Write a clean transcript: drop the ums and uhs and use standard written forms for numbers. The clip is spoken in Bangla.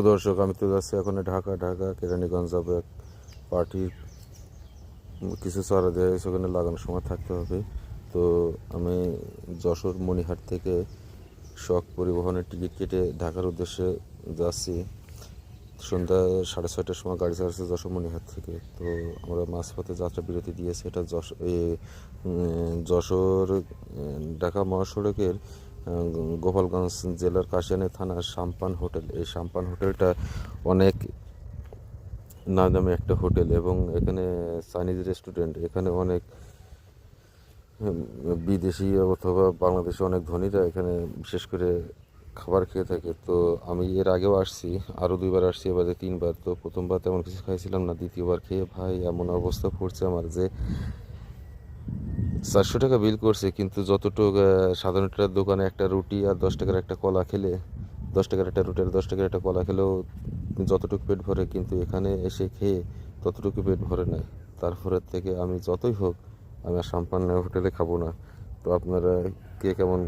দর্শক, আমি তো যাচ্ছি এখন ঢাকা কেরানীগঞ্জ যাবো এক পার্টি। কিছু চারা দেওয়া হয়েছে, ওখানে লাগানোর সময় থাকতে হবে। তো আমি যশোর মণিহাট থেকে শখ পরিবহনের টিকিট কেটে ঢাকার উদ্দেশ্যে যাচ্ছি। সন্ধ্যা 6:30টার সময় গাড়ি ছাড়ছে যশোর মণিহাট থেকে। তো আমরা মাঝপথে যাত্রা বিরতি দিয়েছি। এটা যশোর ঢাকা মহাসড়কের গোপালগঞ্জ জেলার কাশিয়ানী থানার সাম্পান হোটেল। এই সাম্পান হোটেলটা অনেক নামি একটা হোটেল এবং এখানে চাইনিজ রেস্টুরেন্ট। এখানে অনেক বিদেশি অথবা বাংলাদেশি অনেক ধনীরা এখানে বিশেষ করে খাবার খেয়ে থাকে। তো আমি এর আগেও আসছি, আরও 2বার আসছি, এবারে 3বার। তো প্রথমবার তেমন কিছু খাইছিলাম না, দ্বিতীয়বার খেয়ে ভাই এমন অবস্থা পড়ছে আমার যে 400 টাকা বিল করছে, কিন্তু যতটুকু সাধারণ একটা দোকানে একটা রুটি আর 10 টাকার একটা কলা খেলে, 10 টাকার একটা রুটি আর 10 টাকার একটা কলা খেলেও যতটুকু পেট ভরে, কিন্তু এখানে এসে খেয়ে ততটুকু পেট ভরে না। তারপরের থেকে আমি যতই হোক আমি আর সাম্পান হোটেলে খাবো না। তো আপনারা কে কেমন